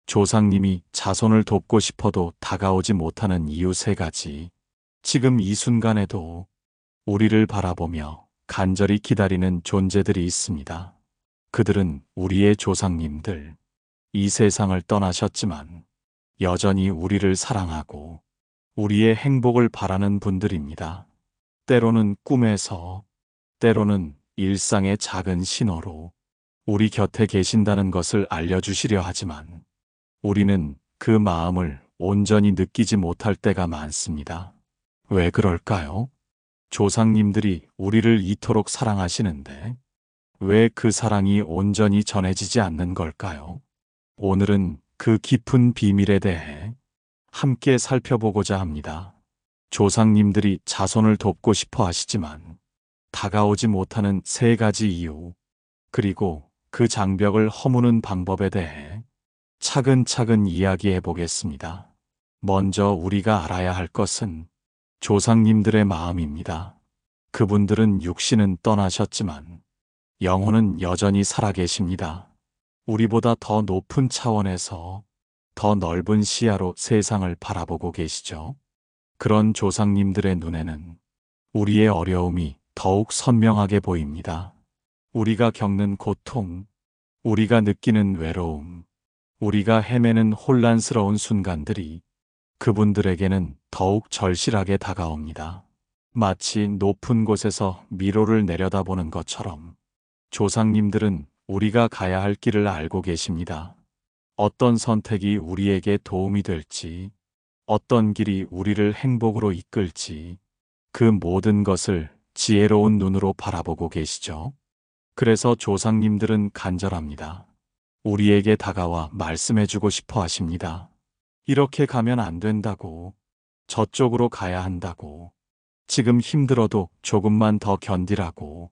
조상님이 자손을 돕고 싶어도 다가오지 못하는 이유 3가지. 지금 이 순간에도 우리를 바라보며 간절히 기다리는 존재들이 있습니다. 그들은 우리의 조상님들, 이 세상을 떠나셨지만 여전히 우리를 사랑하고 우리의 행복을 바라는 분들입니다. 때로는 꿈에서, 때로는 일상의 작은 신호로 우리 곁에 계신다는 것을 알려주시려 하지만 우리는 그 마음을 온전히 느끼지 못할 때가 많습니다. 왜 그럴까요? 조상님들이 우리를 이토록 사랑하시는데 왜 그 사랑이 온전히 전해지지 않는 걸까요? 오늘은 그 깊은 비밀에 대해 함께 살펴보고자 합니다. 조상님들이 자손을 돕고 싶어 하시지만 다가오지 못하는 3가지 이유, 그리고 그 장벽을 허무는 방법에 대해 차근차근 이야기해 보겠습니다. 먼저 우리가 알아야 할 것은 조상님들의 마음입니다. 그분들은 육신은 떠나셨지만 영혼은 여전히 살아계십니다. 우리보다 더 높은 차원에서 더 넓은 시야로 세상을 바라보고 계시죠. 그런 조상님들의 눈에는 우리의 어려움이 더욱 선명하게 보입니다. 우리가 겪는 고통, 우리가 느끼는 외로움, 우리가 헤매는 혼란스러운 순간들이 그분들에게는 더욱 절실하게 다가옵니다. 마치 높은 곳에서 미로를 내려다보는 것처럼 조상님들은 우리가 가야 할 길을 알고 계십니다. 어떤 선택이 우리에게 도움이 될지, 어떤 길이 우리를 행복으로 이끌지, 그 모든 것을 지혜로운 눈으로 바라보고 계시죠. 그래서 조상님들은 간절합니다. 우리에게 다가와 말씀해주고 싶어 하십니다. 이렇게 가면 안 된다고, 저쪽으로 가야 한다고, 지금 힘들어도 조금만 더 견디라고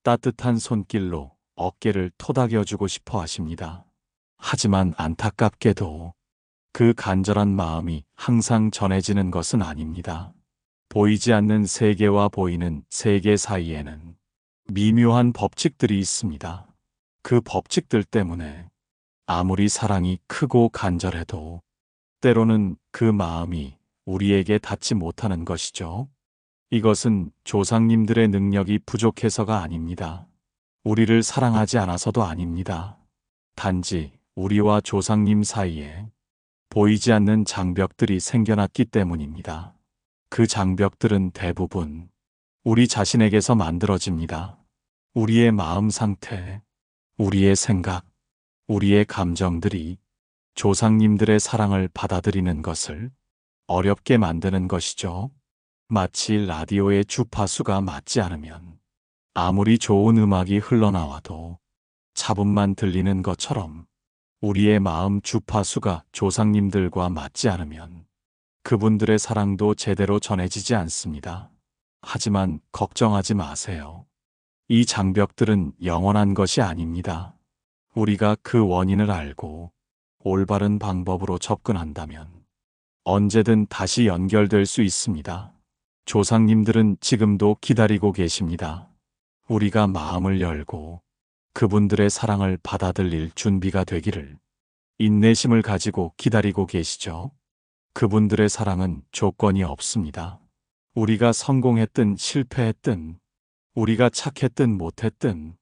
따뜻한 손길로 어깨를 토닥여주고 싶어 하십니다. 하지만 안타깝게도 그 간절한 마음이 항상 전해지는 것은 아닙니다. 보이지 않는 세계와 보이는 세계 사이에는 미묘한 법칙들이 있습니다. 그 법칙들 때문에 아무리 사랑이 크고 간절해도 때로는 그 마음이 우리에게 닿지 못하는 것이죠. 이것은 조상님들의 능력이 부족해서가 아닙니다. 우리를 사랑하지 않아서도 아닙니다. 단지 우리와 조상님 사이에 보이지 않는 장벽들이 생겨났기 때문입니다. 그 장벽들은 대부분 우리 자신에게서 만들어집니다. 우리의 마음 상태, 우리의 생각, 우리의 감정들이 조상님들의 사랑을 받아들이는 것을 어렵게 만드는 것이죠. 마치 라디오의 주파수가 맞지 않으면 아무리 좋은 음악이 흘러나와도 잡음만 들리는 것처럼 우리의 마음 주파수가 조상님들과 맞지 않으면 그분들의 사랑도 제대로 전해지지 않습니다. 하지만 걱정하지 마세요. 이 장벽들은 영원한 것이 아닙니다. 우리가 그 원인을 알고 올바른 방법으로 접근한다면 언제든 다시 연결될 수 있습니다. 조상님들은 지금도 기다리고 계십니다. 우리가 마음을 열고 그분들의 사랑을 받아들일 준비가 되기를 인내심을 가지고 기다리고 계시죠. 그분들의 사랑은 조건이 없습니다. 우리가 성공했든 실패했든 우리가 착했든 못했든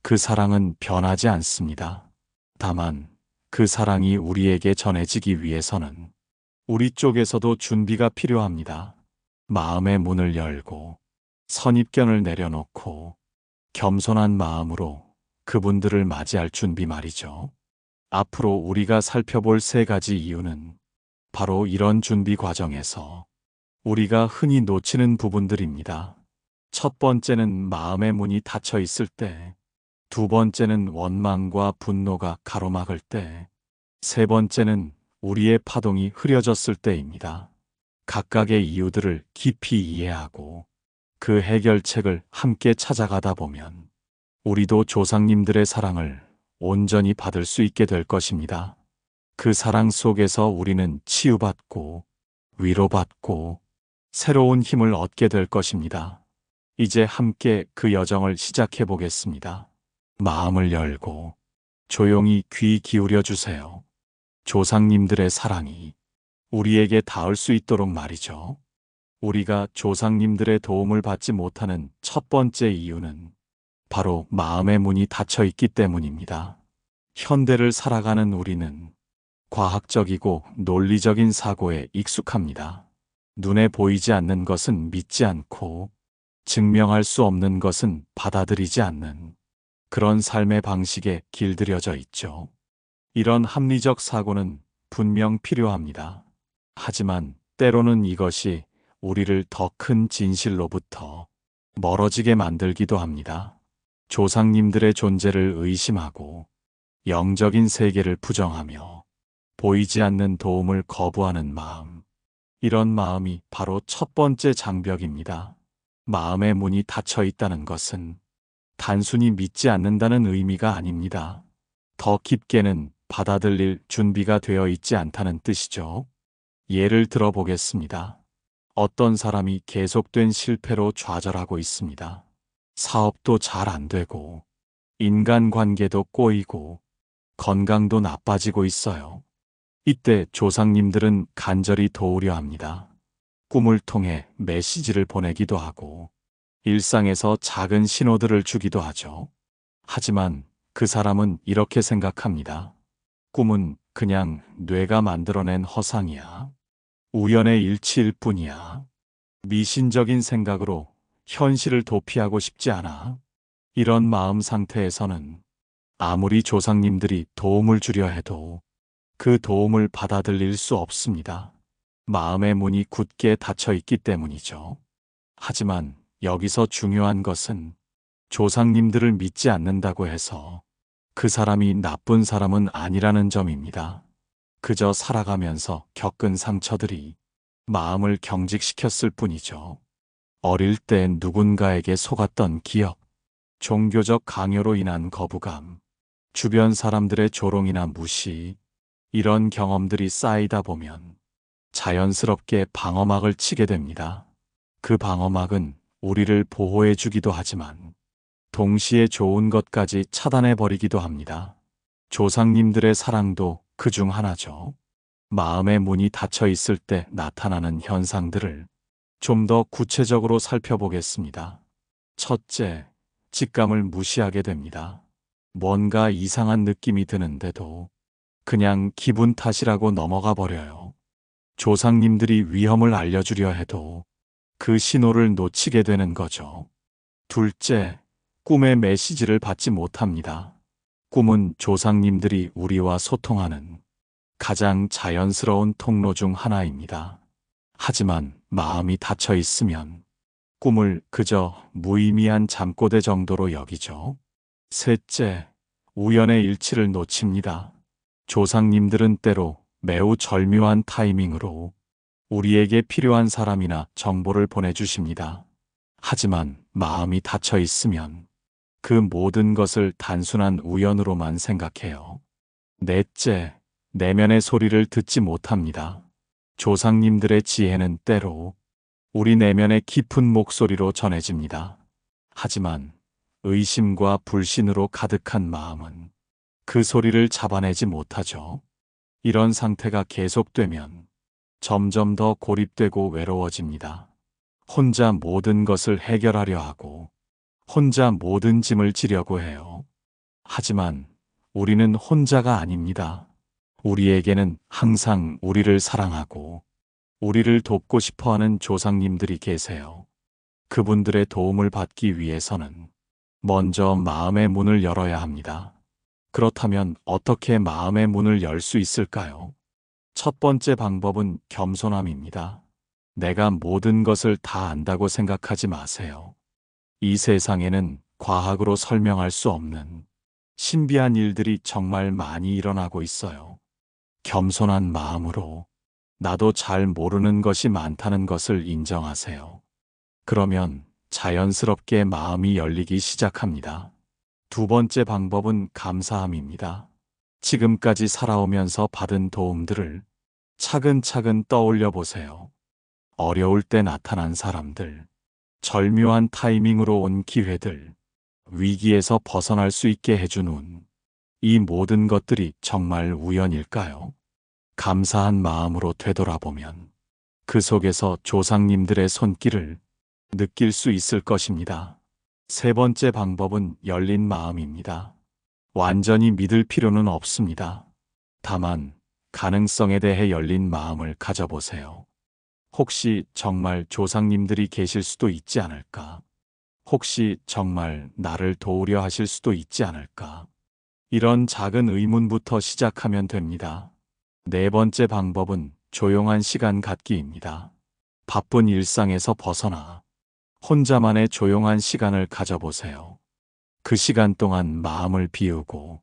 그 사랑은 변하지 않습니다. 다만 그 사랑이 우리에게 전해지기 위해서는 우리 쪽에서도 준비가 필요합니다. 마음의 문을 열고 선입견을 내려놓고 겸손한 마음으로 그분들을 맞이할 준비 말이죠. 앞으로 우리가 살펴볼 3가지 이유는 바로 이런 준비 과정에서 우리가 흔히 놓치는 부분들입니다. 첫 번째는 마음의 문이 닫혀 있을 때, 2번째는 원망과 분노가 가로막을 때, 3번째는 우리의 파동이 흐려졌을 때입니다. 각각의 이유들을 깊이 이해하고 그 해결책을 함께 찾아가다 보면 우리도 조상님들의 사랑을 온전히 받을 수 있게 될 것입니다. 그 사랑 속에서 우리는 치유받고 위로받고 새로운 힘을 얻게 될 것입니다. 이제 함께 그 여정을 시작해 보겠습니다. 마음을 열고 조용히 귀 기울여 주세요. 조상님들의 사랑이 우리에게 닿을 수 있도록 말이죠. 우리가 조상님들의 도움을 받지 못하는 첫 번째 이유는 바로 마음의 문이 닫혀 있기 때문입니다. 현대를 살아가는 우리는 과학적이고 논리적인 사고에 익숙합니다. 눈에 보이지 않는 것은 믿지 않고 증명할 수 없는 것은 받아들이지 않는 그런 삶의 방식에 길들여져 있죠. 이런 합리적 사고는 분명 필요합니다. 하지만 때로는 이것이 우리를 더 큰 진실로부터 멀어지게 만들기도 합니다. 조상님들의 존재를 의심하고 영적인 세계를 부정하며 보이지 않는 도움을 거부하는 마음. 이런 마음이 바로 첫 번째 장벽입니다. 마음의 문이 닫혀 있다는 것은 단순히 믿지 않는다는 의미가 아닙니다. 더 깊게는 받아들일 준비가 되어 있지 않다는 뜻이죠. 예를 들어 보겠습니다. 어떤 사람이 계속된 실패로 좌절하고 있습니다. 사업도 잘 안 되고, 인간관계도 꼬이고, 건강도 나빠지고 있어요. 이때 조상님들은 간절히 도우려 합니다. 꿈을 통해 메시지를 보내기도 하고, 일상에서 작은 신호들을 주기도 하죠. 하지만 그 사람은 이렇게 생각합니다. 꿈은 그냥 뇌가 만들어낸 허상이야. 우연의 일치일 뿐이야. 미신적인 생각으로 현실을 도피하고 싶지 않아. 이런 마음 상태에서는 아무리 조상님들이 도움을 주려 해도 그 도움을 받아들일 수 없습니다. 마음의 문이 굳게 닫혀 있기 때문이죠. 하지만 여기서 중요한 것은 조상님들을 믿지 않는다고 해서 그 사람이 나쁜 사람은 아니라는 점입니다. 그저 살아가면서 겪은 상처들이 마음을 경직시켰을 뿐이죠. 어릴 때 누군가에게 속았던 기억, 종교적 강요로 인한 거부감, 주변 사람들의 조롱이나 무시, 이런 경험들이 쌓이다 보면 자연스럽게 방어막을 치게 됩니다. 그 방어막은 우리를 보호해 주기도 하지만 동시에 좋은 것까지 차단해 버리기도 합니다. 조상님들의 사랑도 그 중 하나죠. 마음의 문이 닫혀 있을 때 나타나는 현상들을 좀 더 구체적으로 살펴보겠습니다. 첫째, 직감을 무시하게 됩니다. 뭔가 이상한 느낌이 드는데도 그냥 기분 탓이라고 넘어가 버려요. 조상님들이 위험을 알려주려 해도 그 신호를 놓치게 되는 거죠. 둘째, 꿈의 메시지를 받지 못합니다. 꿈은 조상님들이 우리와 소통하는 가장 자연스러운 통로 중 하나입니다. 하지만 마음이 닫혀 있으면 꿈을 그저 무의미한 잠꼬대 정도로 여기죠. 셋째, 우연의 일치를 놓칩니다. 조상님들은 때로 매우 절묘한 타이밍으로 우리에게 필요한 사람이나 정보를 보내주십니다. 하지만 마음이 닫혀 있으면 그 모든 것을 단순한 우연으로만 생각해요. 넷째, 내면의 소리를 듣지 못합니다. 조상님들의 지혜는 때로 우리 내면의 깊은 목소리로 전해집니다. 하지만 의심과 불신으로 가득한 마음은 그 소리를 잡아내지 못하죠. 이런 상태가 계속되면 점점 더 고립되고 외로워집니다. 혼자 모든 것을 해결하려 하고 혼자 모든 짐을 지려고 해요. 하지만 우리는 혼자가 아닙니다. 우리에게는 항상 우리를 사랑하고 우리를 돕고 싶어하는 조상님들이 계세요. 그분들의 도움을 받기 위해서는 먼저 마음의 문을 열어야 합니다. 그렇다면 어떻게 마음의 문을 열 수 있을까요? 첫 번째 방법은 겸손함입니다. 내가 모든 것을 다 안다고 생각하지 마세요. 이 세상에는 과학으로 설명할 수 없는 신비한 일들이 정말 많이 일어나고 있어요. 겸손한 마음으로 나도 잘 모르는 것이 많다는 것을 인정하세요. 그러면 자연스럽게 마음이 열리기 시작합니다. 두 번째 방법은 감사함입니다. 지금까지 살아오면서 받은 도움들을 차근차근 떠올려 보세요. 어려울 때 나타난 사람들, 절묘한 타이밍으로 온 기회들, 위기에서 벗어날 수 있게 해준 운, 이 모든 것들이 정말 우연일까요? 감사한 마음으로 되돌아보면 그 속에서 조상님들의 손길을 느낄 수 있을 것입니다. 세 번째 방법은 열린 마음입니다. 완전히 믿을 필요는 없습니다. 다만 가능성에 대해 열린 마음을 가져보세요. 혹시 정말 조상님들이 계실 수도 있지 않을까? 혹시 정말 나를 도우려 하실 수도 있지 않을까? 이런 작은 의문부터 시작하면 됩니다. 네 번째 방법은 조용한 시간 갖기입니다. 바쁜 일상에서 벗어나 혼자만의 조용한 시간을 가져보세요. 그 시간 동안 마음을 비우고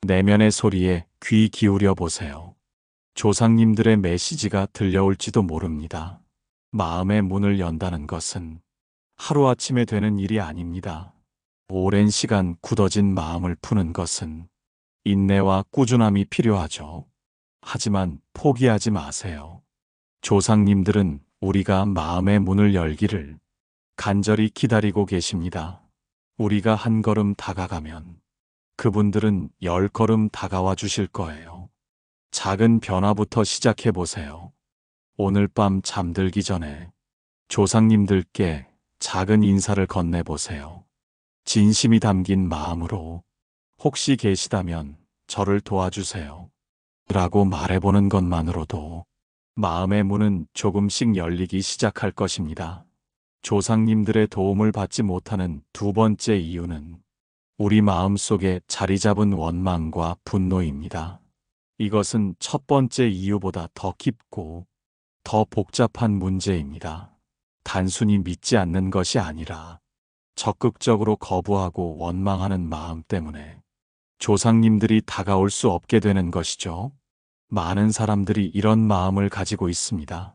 내면의 소리에 귀 기울여 보세요. 조상님들의 메시지가 들려올지도 모릅니다. 마음의 문을 연다는 것은 하루아침에 되는 일이 아닙니다. 오랜 시간 굳어진 마음을 푸는 것은 인내와 꾸준함이 필요하죠. 하지만 포기하지 마세요. 조상님들은 우리가 마음의 문을 열기를 간절히 기다리고 계십니다. 우리가 한 걸음 다가가면 그분들은 10걸음 다가와 주실 거예요. 작은 변화부터 시작해 보세요. 오늘 밤 잠들기 전에 조상님들께 작은 인사를 건네보세요. 진심이 담긴 마음으로 혹시 계시다면 저를 도와주세요. 라고 말해보는 것만으로도 마음의 문은 조금씩 열리기 시작할 것입니다. 조상님들의 도움을 받지 못하는 두 번째 이유는 우리 마음 속에 자리 잡은 원망과 분노입니다. 이것은 첫 번째 이유보다 더 깊고 더 복잡한 문제입니다. 단순히 믿지 않는 것이 아니라 적극적으로 거부하고 원망하는 마음 때문에 조상님들이 다가올 수 없게 되는 것이죠. 많은 사람들이 이런 마음을 가지고 있습니다.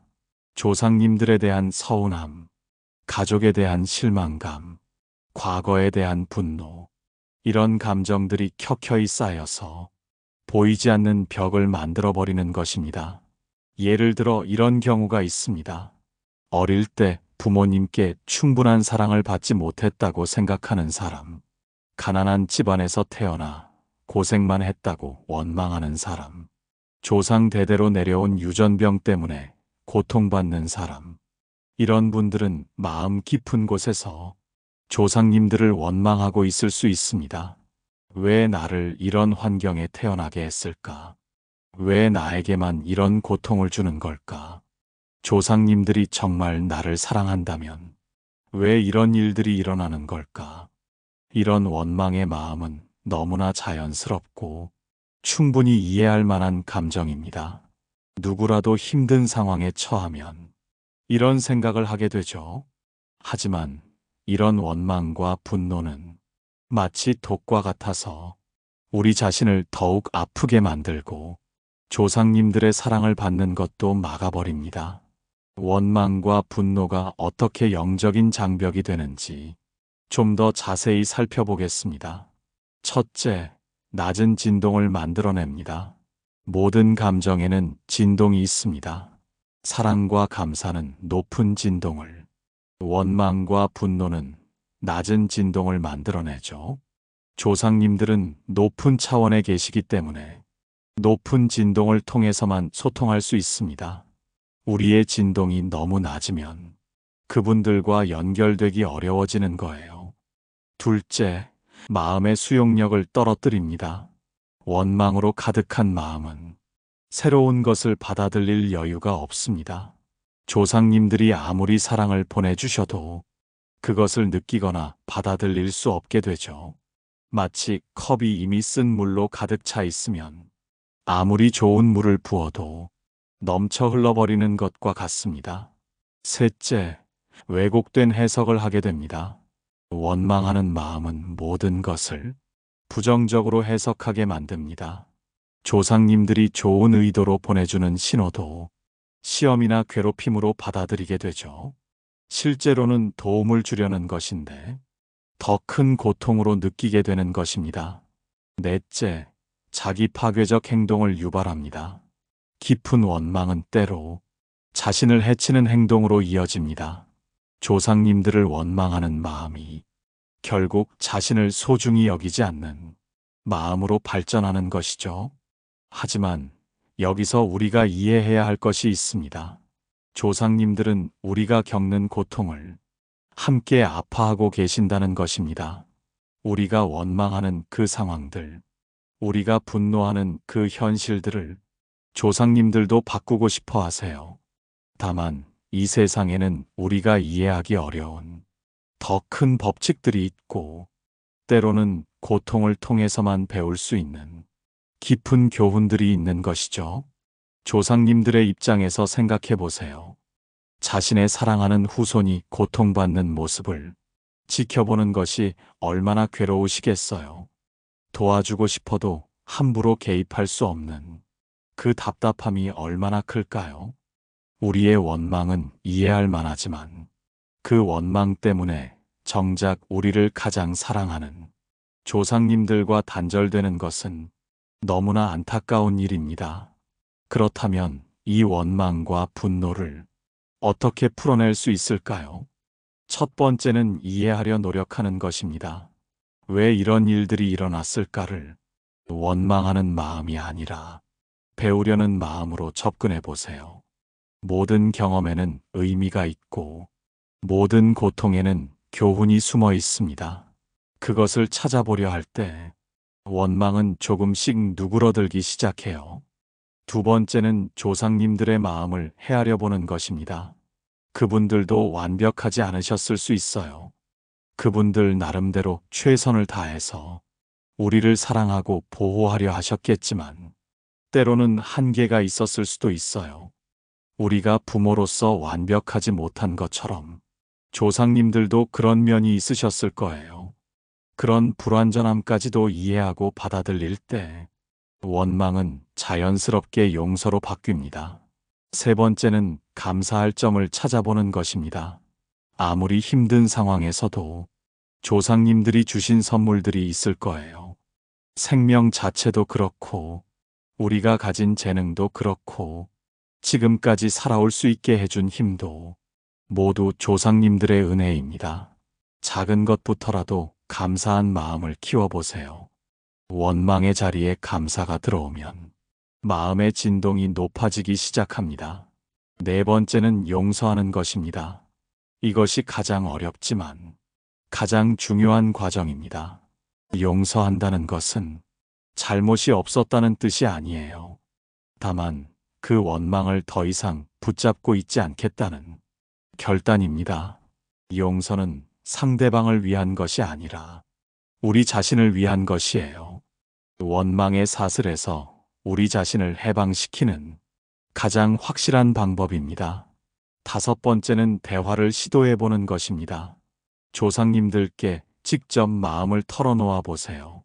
조상님들에 대한 서운함, 가족에 대한 실망감, 과거에 대한 분노, 이런 감정들이 켜켜이 쌓여서 보이지 않는 벽을 만들어버리는 것입니다. 예를 들어 이런 경우가 있습니다. 어릴 때 부모님께 충분한 사랑을 받지 못했다고 생각하는 사람, 가난한 집안에서 태어나 고생만 했다고 원망하는 사람, 조상 대대로 내려온 유전병 때문에 고통받는 사람, 이런 분들은 마음 깊은 곳에서 조상님들을 원망하고 있을 수 있습니다. 왜 나를 이런 환경에 태어나게 했을까? 왜 나에게만 이런 고통을 주는 걸까? 조상님들이 정말 나를 사랑한다면 왜 이런 일들이 일어나는 걸까? 이런 원망의 마음은 너무나 자연스럽고 충분히 이해할 만한 감정입니다. 누구라도 힘든 상황에 처하면 이런 생각을 하게 되죠. 하지만 이런 원망과 분노는 마치 독과 같아서 우리 자신을 더욱 아프게 만들고 조상님들의 사랑을 받는 것도 막아버립니다. 원망과 분노가 어떻게 영적인 장벽이 되는지 좀 더 자세히 살펴보겠습니다. 첫째, 낮은 진동을 만들어냅니다. 모든 감정에는 진동이 있습니다. 사랑과 감사는 높은 진동을, 원망과 분노는 낮은 진동을 만들어내죠. 조상님들은 높은 차원에 계시기 때문에 높은 진동을 통해서만 소통할 수 있습니다. 우리의 진동이 너무 낮으면 그분들과 연결되기 어려워지는 거예요. 둘째, 마음의 수용력을 떨어뜨립니다. 원망으로 가득한 마음은 새로운 것을 받아들일 여유가 없습니다. 조상님들이 아무리 사랑을 보내주셔도 그것을 느끼거나 받아들일 수 없게 되죠. 마치 컵이 이미 쓴 물로 가득 차 있으면 아무리 좋은 물을 부어도 넘쳐 흘러버리는 것과 같습니다. 셋째, 왜곡된 해석을 하게 됩니다. 원망하는 마음은 모든 것을 부정적으로 해석하게 만듭니다. 조상님들이 좋은 의도로 보내주는 신호도 시험이나 괴롭힘으로 받아들이게 되죠. 실제로는 도움을 주려는 것인데 더 큰 고통으로 느끼게 되는 것입니다. 넷째, 자기 파괴적 행동을 유발합니다. 깊은 원망은 때로 자신을 해치는 행동으로 이어집니다. 조상님들을 원망하는 마음이 결국 자신을 소중히 여기지 않는 마음으로 발전하는 것이죠. 하지만 여기서 우리가 이해해야 할 것이 있습니다. 조상님들은 우리가 겪는 고통을 함께 아파하고 계신다는 것입니다. 우리가 원망하는 그 상황들, 우리가 분노하는 그 현실들을 조상님들도 바꾸고 싶어 하세요. 다만 이 세상에는 우리가 이해하기 어려운 더 큰 법칙들이 있고, 때로는 고통을 통해서만 배울 수 있는 깊은 교훈들이 있는 것이죠. 조상님들의 입장에서 생각해 보세요. 자신의 사랑하는 후손이 고통받는 모습을 지켜보는 것이 얼마나 괴로우시겠어요. 도와주고 싶어도 함부로 개입할 수 없는 그 답답함이 얼마나 클까요? 우리의 원망은 이해할 만하지만 그 원망 때문에 정작 우리를 가장 사랑하는 조상님들과 단절되는 것은 너무나 안타까운 일입니다. 그렇다면 이 원망과 분노를 어떻게 풀어낼 수 있을까요? 첫 번째는 이해하려 노력하는 것입니다. 왜 이런 일들이 일어났을까를 원망하는 마음이 아니라 배우려는 마음으로 접근해 보세요. 모든 경험에는 의미가 있고 모든 고통에는 교훈이 숨어 있습니다. 그것을 찾아보려 할 때 원망은 조금씩 누그러들기 시작해요. 두 번째는 조상님들의 마음을 헤아려 보는 것입니다. 그분들도 완벽하지 않으셨을 수 있어요. 그분들 나름대로 최선을 다해서 우리를 사랑하고 보호하려 하셨겠지만 때로는 한계가 있었을 수도 있어요. 우리가 부모로서 완벽하지 못한 것처럼 조상님들도 그런 면이 있으셨을 거예요. 그런 불완전함까지도 이해하고 받아들일 때 원망은 자연스럽게 용서로 바뀝니다. 세 번째는 감사할 점을 찾아보는 것입니다. 아무리 힘든 상황에서도 조상님들이 주신 선물들이 있을 거예요. 생명 자체도 그렇고 우리가 가진 재능도 그렇고 지금까지 살아올 수 있게 해준 힘도 모두 조상님들의 은혜입니다. 작은 것부터라도 감사한 마음을 키워보세요. 원망의 자리에 감사가 들어오면 마음의 진동이 높아지기 시작합니다. 네 번째는 용서하는 것입니다. 이것이 가장 어렵지만 가장 중요한 과정입니다. 용서한다는 것은 잘못이 없었다는 뜻이 아니에요. 다만 그 원망을 더 이상 붙잡고 있지 않겠다는 결단입니다. 용서는 상대방을 위한 것이 아니라 우리 자신을 위한 것이에요. 원망의 사슬에서 우리 자신을 해방시키는 가장 확실한 방법입니다. 다섯 번째는 대화를 시도해 보는 것입니다. 조상님들께 직접 마음을 털어놓아 보세요.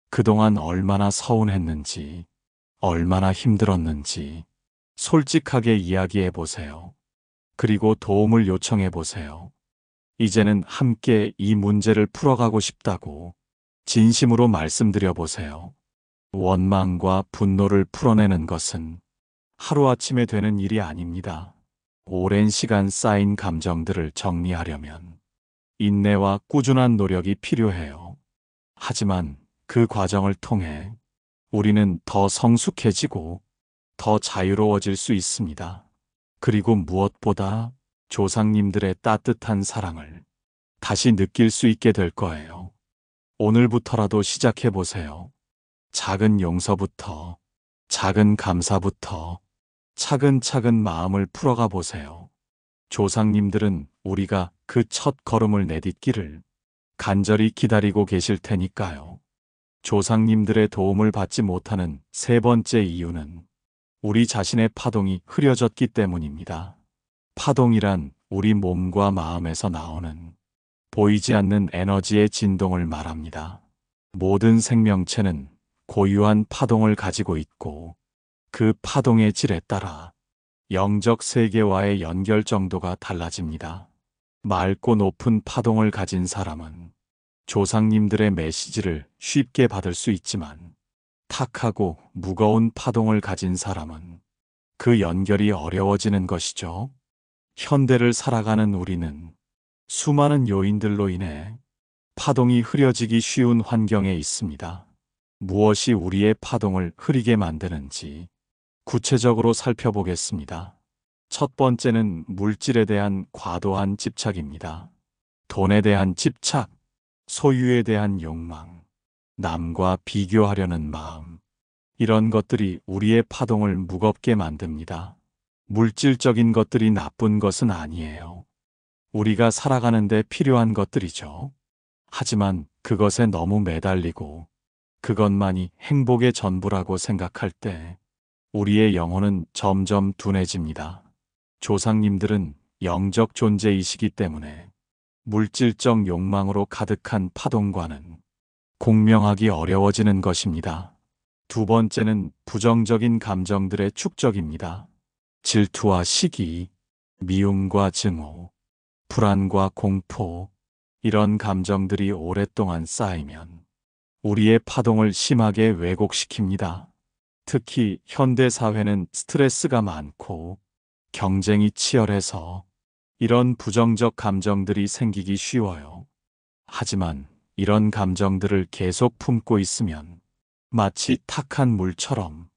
그동안 얼마나 서운했는지, 얼마나 힘들었는지 솔직하게 이야기해 보세요. 그리고 도움을 요청해 보세요. 이제는 함께 이 문제를 풀어가고 싶다고 진심으로 말씀드려 보세요. 원망과 분노를 풀어내는 것은 하루아침에 되는 일이 아닙니다. 오랜 시간 쌓인 감정들을 정리하려면 인내와 꾸준한 노력이 필요해요. 하지만 그 과정을 통해 우리는 더 성숙해지고 더 자유로워질 수 있습니다. 그리고 무엇보다 조상님들의 따뜻한 사랑을 다시 느낄 수 있게 될 거예요. 오늘부터라도 시작해 보세요. 작은 용서부터, 작은 감사부터 차근차근 마음을 풀어가 보세요. 조상님들은 우리가 그 첫 걸음을 내딛기를 간절히 기다리고 계실 테니까요. 조상님들의 도움을 받지 못하는 세 번째 이유는 우리 자신의 파동이 흐려졌기 때문입니다. 파동이란 우리 몸과 마음에서 나오는 보이지 않는 에너지의 진동을 말합니다. 모든 생명체는 고유한 파동을 가지고 있고 그 파동의 질에 따라 영적 세계와의 연결 정도가 달라집니다. 맑고 높은 파동을 가진 사람은 조상님들의 메시지를 쉽게 받을 수 있지만 탁하고 무거운 파동을 가진 사람은 그 연결이 어려워지는 것이죠. 현대를 살아가는 우리는 수많은 요인들로 인해 파동이 흐려지기 쉬운 환경에 있습니다. 무엇이 우리의 파동을 흐리게 만드는지 구체적으로 살펴보겠습니다. 첫 번째는 물질에 대한 과도한 집착입니다. 돈에 대한 집착, 소유에 대한 욕망, 남과 비교하려는 마음. 이런 것들이 우리의 파동을 무겁게 만듭니다. 물질적인 것들이 나쁜 것은 아니에요. 우리가 살아가는데 필요한 것들이죠. 하지만 그것에 너무 매달리고 그것만이 행복의 전부라고 생각할 때 우리의 영혼은 점점 둔해집니다. 조상님들은 영적 존재이시기 때문에 물질적 욕망으로 가득한 파동과는 공명하기 어려워지는 것입니다. 두 번째는 부정적인 감정들의 축적입니다. 질투와 시기, 미움과 증오, 불안과 공포, 이런 감정들이 오랫동안 쌓이면 우리의 파동을 심하게 왜곡시킵니다. 특히 현대 사회는 스트레스가 많고 경쟁이 치열해서 이런 부정적 감정들이 생기기 쉬워요. 하지만 이런 감정들을 계속 품고 있으면 마치 탁한 물처럼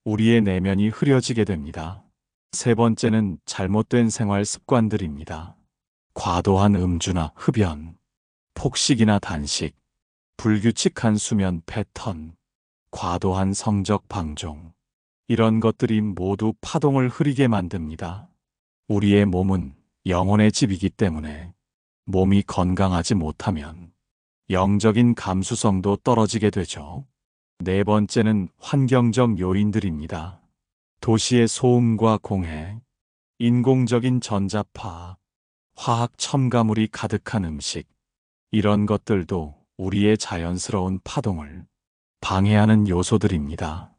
우리의 내면이 흐려지게 됩니다. 세 번째는 잘못된 생활 습관들입니다. 과도한 음주나 흡연, 폭식이나 단식, 불규칙한 수면 패턴, 과도한 성적 방종. 이런 것들이 모두 파동을 흐리게 만듭니다. 우리의 몸은 영혼의 집이기 때문에 몸이 건강하지 못하면 영적인 감수성도 떨어지게 되죠. 네 번째는 환경적 요인들입니다. 도시의 소음과 공해, 인공적인 전자파, 화학 첨가물이 가득한 음식, 이런 것들도 우리의 자연스러운 파동을 방해하는 요소들입니다.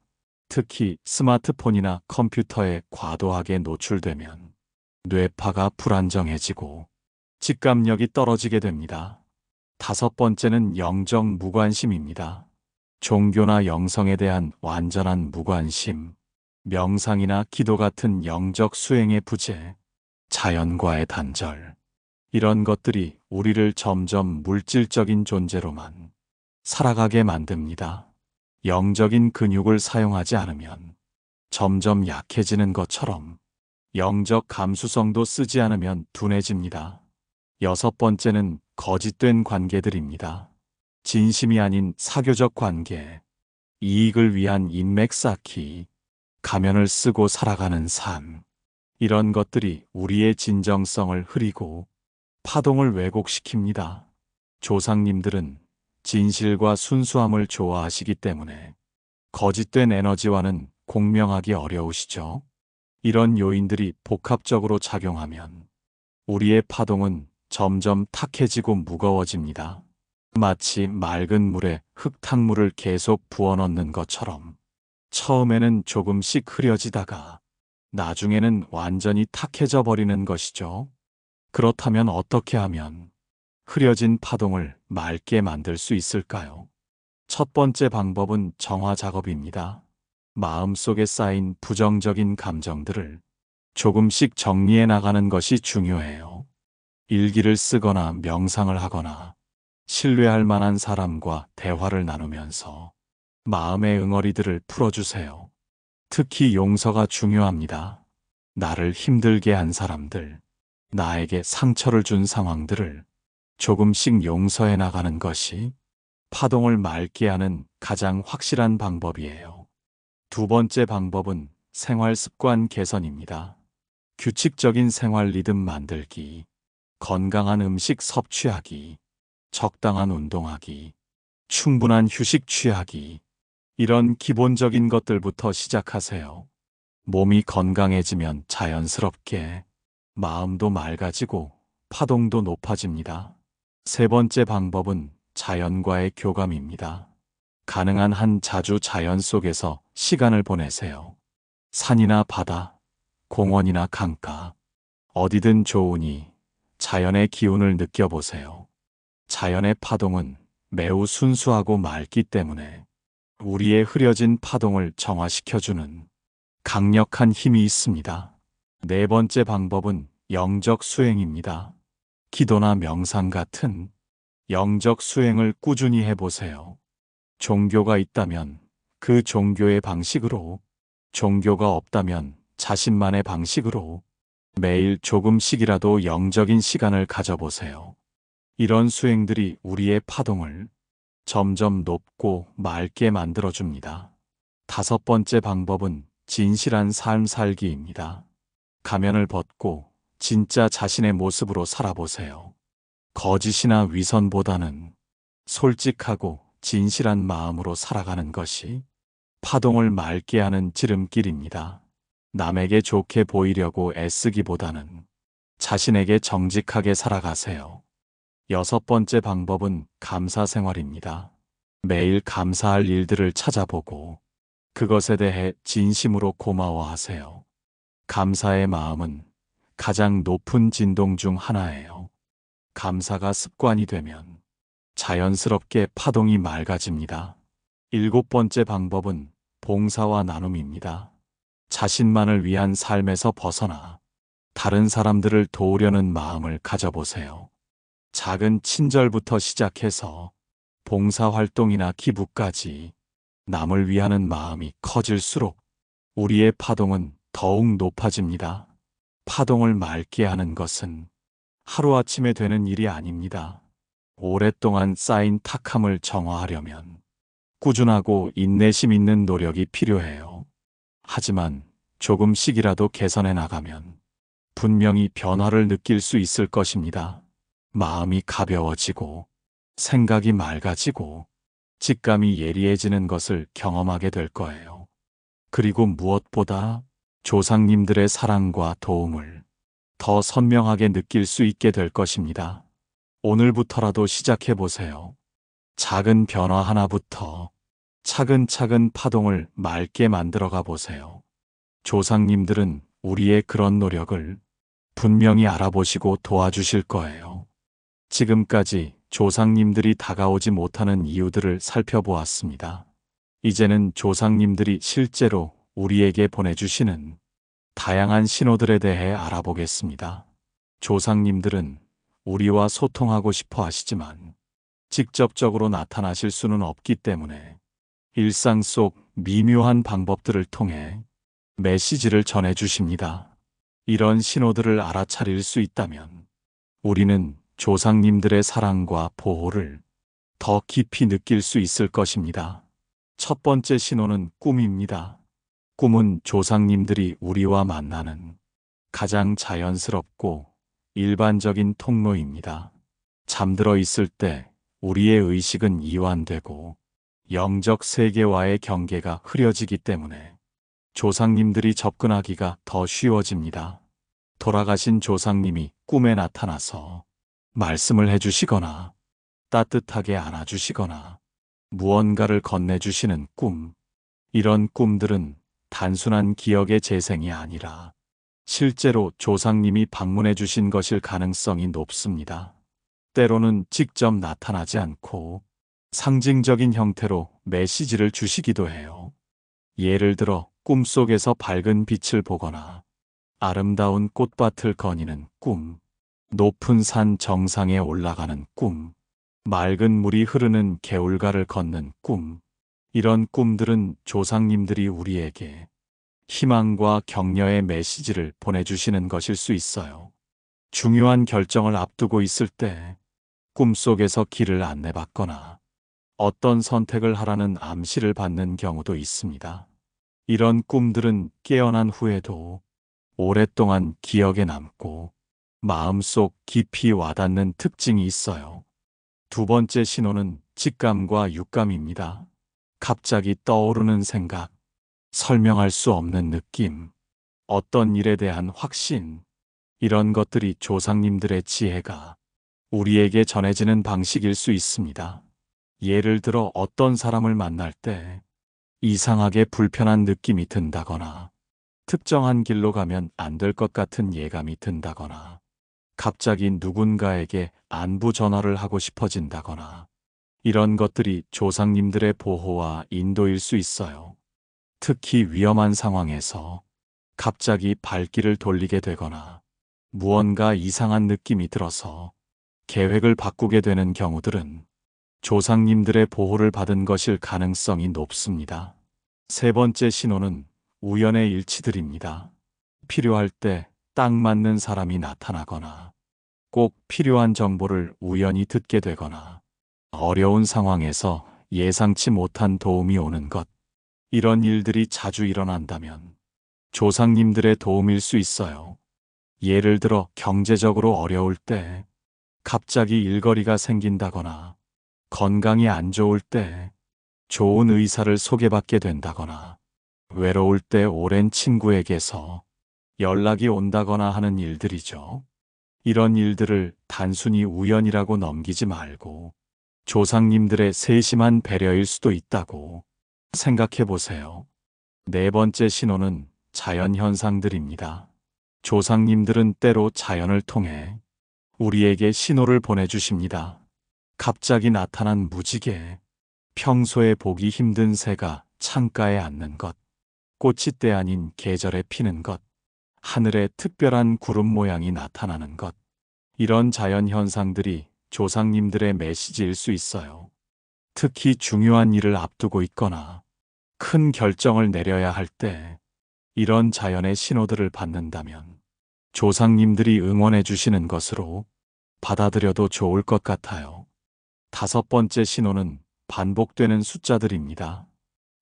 특히 스마트폰이나 컴퓨터에 과도하게 노출되면 뇌파가 불안정해지고 직감력이 떨어지게 됩니다. 다섯 번째는 영적 무관심입니다. 종교나 영성에 대한 완전한 무관심, 명상이나 기도 같은 영적 수행의 부재, 자연과의 단절, 이런 것들이 우리를 점점 물질적인 존재로만 살아가게 만듭니다. 영적인 근육을 사용하지 않으면 점점 약해지는 것처럼 영적 감수성도 쓰지 않으면 둔해집니다. 여섯 번째는 거짓된 관계들입니다. 진심이 아닌 사교적 관계, 이익을 위한 인맥 쌓기, 가면을 쓰고 살아가는 삶, 이런 것들이 우리의 진정성을 흐리고 파동을 왜곡시킵니다. 조상님들은 진실과 순수함을 좋아하시기 때문에 거짓된 에너지와는 공명하기 어려우시죠. 이런 요인들이 복합적으로 작용하면 우리의 파동은 점점 탁해지고 무거워집니다. 마치 맑은 물에 흙탕물을 계속 부어넣는 것처럼 처음에는 조금씩 흐려지다가 나중에는 완전히 탁해져 버리는 것이죠. 그렇다면 어떻게 하면 흐려진 파동을 맑게 만들 수 있을까요? 첫 번째 방법은 정화 작업입니다. 마음속에 쌓인 부정적인 감정들을 조금씩 정리해 나가는 것이 중요해요. 일기를 쓰거나 명상을 하거나 신뢰할 만한 사람과 대화를 나누면서 마음의 응어리들을 풀어주세요. 특히 용서가 중요합니다. 나를 힘들게 한 사람들, 나에게 상처를 준 상황들을 조금씩 용서해 나가는 것이 파동을 맑게 하는 가장 확실한 방법이에요. 두 번째 방법은 생활 습관 개선입니다. 규칙적인 생활 리듬 만들기, 건강한 음식 섭취하기, 적당한 운동하기, 충분한 휴식 취하기, 이런 기본적인 것들부터 시작하세요. 몸이 건강해지면 자연스럽게 마음도 맑아지고 파동도 높아집니다. 세 번째 방법은 자연과의 교감입니다. 가능한 한 자주 자연 속에서 시간을 보내세요. 산이나 바다, 공원이나 강가, 어디든 좋으니 자연의 기운을 느껴보세요. 자연의 파동은 매우 순수하고 맑기 때문에 우리의 흐려진 파동을 정화시켜주는 강력한 힘이 있습니다. 네 번째 방법은 영적 수행입니다. 기도나 명상 같은 영적 수행을 꾸준히 해보세요. 종교가 있다면 그 종교의 방식으로 종교가 없다면 자신만의 방식으로 매일 조금씩이라도 영적인 시간을 가져보세요. 이런 수행들이 우리의 파동을 점점 높고 맑게 만들어줍니다. 다섯 번째 방법은 진실한 삶 살기입니다. 가면을 벗고 진짜 자신의 모습으로 살아보세요. 거짓이나 위선보다는 솔직하고 진실한 마음으로 살아가는 것이 파동을 맑게 하는 지름길입니다. 남에게 좋게 보이려고 애쓰기보다는 자신에게 정직하게 살아가세요. 여섯 번째 방법은 감사 생활입니다. 매일 감사할 일들을 찾아보고 그것에 대해 진심으로 고마워하세요. 감사의 마음은 가장 높은 진동 중 하나예요. 감사가 습관이 되면 자연스럽게 파동이 맑아집니다. 일곱 번째 방법은 봉사와 나눔입니다. 자신만을 위한 삶에서 벗어나 다른 사람들을 도우려는 마음을 가져보세요. 작은 친절부터 시작해서 봉사활동이나 기부까지 남을 위하는 마음이 커질수록 우리의 파동은 더욱 높아집니다. 파동을 맑게 하는 것은 하루아침에 되는 일이 아닙니다. 오랫동안 쌓인 탁함을 정화하려면 꾸준하고 인내심 있는 노력이 필요해요. 하지만 조금씩이라도 개선해 나가면 분명히 변화를 느낄 수 있을 것입니다. 마음이 가벼워지고 생각이 맑아지고 직감이 예리해지는 것을 경험하게 될 거예요. 그리고 무엇보다 조상님들의 사랑과 도움을 더 선명하게 느낄 수 있게 될 것입니다. 오늘부터라도 시작해 보세요. 작은 변화 하나부터 차근차근 파동을 맑게 만들어가 보세요. 조상님들은 우리의 그런 노력을 분명히 알아보시고 도와주실 거예요. 지금까지 조상님들이 다가오지 못하는 이유들을 살펴보았습니다. 이제는 조상님들이 실제로 우리에게 보내주시는 다양한 신호들에 대해 알아보겠습니다. 조상님들은 우리와 소통하고 싶어 하시지만 직접적으로 나타나실 수는 없기 때문에 일상 속 미묘한 방법들을 통해 메시지를 전해주십니다. 이런 신호들을 알아차릴 수 있다면 우리는 조상님들의 사랑과 보호를 더 깊이 느낄 수 있을 것입니다. 첫 번째 신호는 꿈입니다. 꿈은 조상님들이 우리와 만나는 가장 자연스럽고 일반적인 통로입니다. 잠들어 있을 때 우리의 의식은 이완되고 영적 세계와의 경계가 흐려지기 때문에 조상님들이 접근하기가 더 쉬워집니다. 돌아가신 조상님이 꿈에 나타나서 말씀을 해주시거나 따뜻하게 안아주시거나 무언가를 건네주시는 꿈. 이런 꿈들은 단순한 기억의 재생이 아니라 실제로 조상님이 방문해 주신 것일 가능성이 높습니다. 때로는 직접 나타나지 않고 상징적인 형태로 메시지를 주시기도 해요. 예를 들어 꿈속에서 밝은 빛을 보거나 아름다운 꽃밭을 거니는 꿈, 높은 산 정상에 올라가는 꿈, 맑은 물이 흐르는 개울가를 걷는 꿈. 이런 꿈들은 조상님들이 우리에게 희망과 격려의 메시지를 보내주시는 것일 수 있어요. 중요한 결정을 앞두고 있을 때 꿈속에서 길을 안내받거나 어떤 선택을 하라는 암시를 받는 경우도 있습니다. 이런 꿈들은 깨어난 후에도 오랫동안 기억에 남고 마음속 깊이 와닿는 특징이 있어요. 두 번째 신호는 직감과 육감입니다. 갑자기 떠오르는 생각, 설명할 수 없는 느낌, 어떤 일에 대한 확신, 이런 것들이 조상님들의 지혜가 우리에게 전해지는 방식일 수 있습니다. 예를 들어 어떤 사람을 만날 때 이상하게 불편한 느낌이 든다거나 특정한 길로 가면 안 될 것 같은 예감이 든다거나 갑자기 누군가에게 안부 전화를 하고 싶어진다거나 이런 것들이 조상님들의 보호와 인도일 수 있어요. 특히 위험한 상황에서 갑자기 발길을 돌리게 되거나 무언가 이상한 느낌이 들어서 계획을 바꾸게 되는 경우들은 조상님들의 보호를 받은 것일 가능성이 높습니다. 세 번째 신호는 우연의 일치들입니다. 필요할 때 딱 맞는 사람이 나타나거나 꼭 필요한 정보를 우연히 듣게 되거나 어려운 상황에서 예상치 못한 도움이 오는 것. 이런 일들이 자주 일어난다면 조상님들의 도움일 수 있어요. 예를 들어 경제적으로 어려울 때, 갑자기 일거리가 생긴다거나, 건강이 안 좋을 때, 좋은 의사를 소개받게 된다거나, 외로울 때 오랜 친구에게서 연락이 온다거나 하는 일들이죠. 이런 일들을 단순히 우연이라고 넘기지 말고 조상님들의 세심한 배려일 수도 있다고 생각해 보세요. 네 번째 신호는 자연 현상들입니다. 조상님들은 때로 자연을 통해 우리에게 신호를 보내주십니다. 갑자기 나타난 무지개, 평소에 보기 힘든 새가 창가에 앉는 것, 꽃이 때 아닌 계절에 피는 것, 하늘에 특별한 구름 모양이 나타나는 것. 이런 자연 현상들이 조상님들의 메시지일 수 있어요. 특히 중요한 일을 앞두고 있거나 큰 결정을 내려야 할 때 이런 자연의 신호들을 받는다면 조상님들이 응원해 주시는 것으로 받아들여도 좋을 것 같아요. 다섯 번째 신호는 반복되는 숫자들입니다.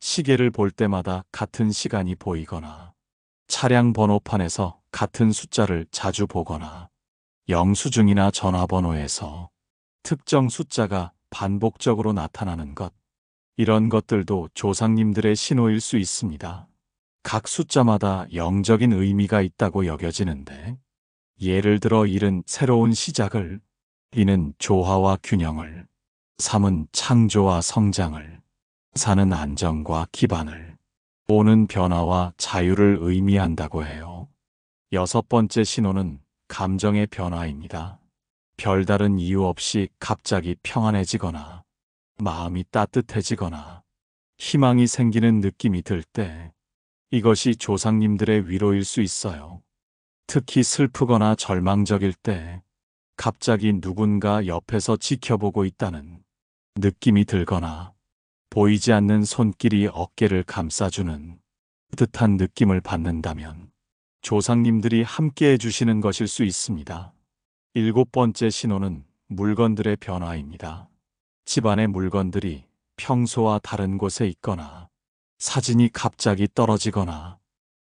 시계를 볼 때마다 같은 시간이 보이거나 차량 번호판에서 같은 숫자를 자주 보거나 영수증이나 전화번호에서 특정 숫자가 반복적으로 나타나는 것. 이런 것들도 조상님들의 신호일 수 있습니다. 각 숫자마다 영적인 의미가 있다고 여겨지는데, 예를 들어 1은 새로운 시작을, 2는 조화와 균형을, 3은 창조와 성장을, 4는 안정과 기반을, 5는 변화와 자유를 의미한다고 해요. 여섯 번째 신호는 감정의 변화입니다. 별다른 이유 없이 갑자기 평안해지거나, 마음이 따뜻해지거나, 희망이 생기는 느낌이 들 때, 이것이 조상님들의 위로일 수 있어요. 특히 슬프거나 절망적일 때, 갑자기 누군가 옆에서 지켜보고 있다는 느낌이 들거나, 보이지 않는 손길이 어깨를 감싸주는 듯한 느낌을 받는다면, 조상님들이 함께 해주시는 것일 수 있습니다. 일곱 번째 신호는 물건들의 변화입니다. 집안의 물건들이 평소와 다른 곳에 있거나, 사진이 갑자기 떨어지거나,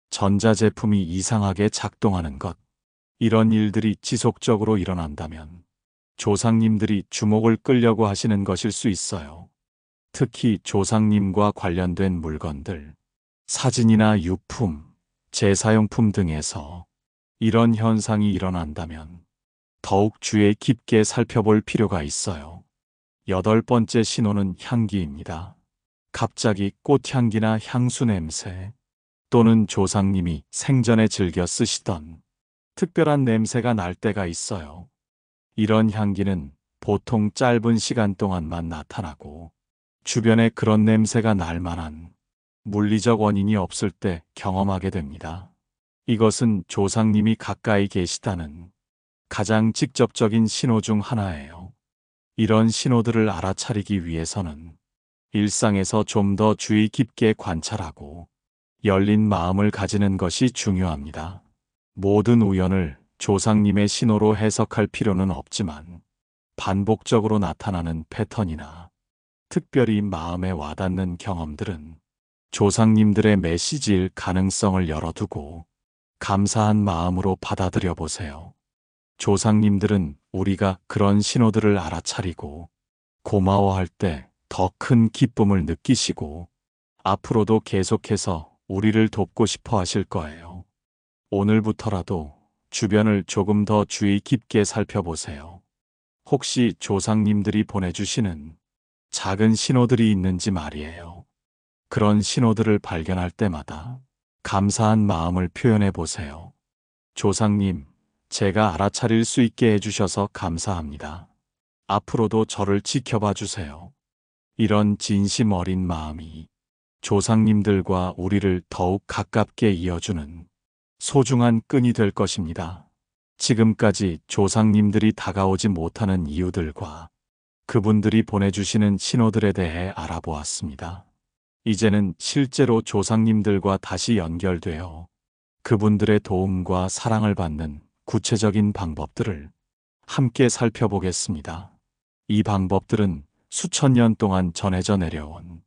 전자제품이 이상하게 작동하는 것. 이런 일들이 지속적으로 일어난다면 조상님들이 주목을 끌려고 하시는 것일 수 있어요. 특히 조상님과 관련된 물건들, 사진이나 유품, 제사용품 등에서 이런 현상이 일어난다면 더욱 주의 깊게 살펴볼 필요가 있어요. 여덟 번째 신호는 향기입니다. 갑자기 꽃향기나 향수 냄새, 또는 조상님이 생전에 즐겨 쓰시던 특별한 냄새가 날 때가 있어요. 이런 향기는 보통 짧은 시간 동안만 나타나고 주변에 그런 냄새가 날 만한 물리적 원인이 없을 때 경험하게 됩니다. 이것은 조상님이 가까이 계시다는 가장 직접적인 신호 중 하나예요. 이런 신호들을 알아차리기 위해서는 일상에서 좀 더 주의 깊게 관찰하고 열린 마음을 가지는 것이 중요합니다. 모든 우연을 조상님의 신호로 해석할 필요는 없지만 반복적으로 나타나는 패턴이나 특별히 마음에 와닿는 경험들은 조상님들의 메시지일 가능성을 열어두고 감사한 마음으로 받아들여 보세요. 조상님들은 우리가 그런 신호들을 알아차리고 고마워할 때 더 큰 기쁨을 느끼시고 앞으로도 계속해서 우리를 돕고 싶어 하실 거예요. 오늘부터라도 주변을 조금 더 주의 깊게 살펴보세요. 혹시 조상님들이 보내주시는 작은 신호들이 있는지 말이에요. 그런 신호들을 발견할 때마다 감사한 마음을 표현해 보세요. 조상님, 제가 알아차릴 수 있게 해주셔서 감사합니다. 앞으로도 저를 지켜봐 주세요. 이런 진심 어린 마음이 조상님들과 우리를 더욱 가깝게 이어주는 소중한 끈이 될 것입니다. 지금까지 조상님들이 다가오지 못하는 이유들과 그분들이 보내주시는 신호들에 대해 알아보았습니다. 이제는 실제로 조상님들과 다시 연결되어 그분들의 도움과 사랑을 받는 구체적인 방법들을 함께 살펴보겠습니다. 이 방법들은 수천 년 동안 전해져 내려온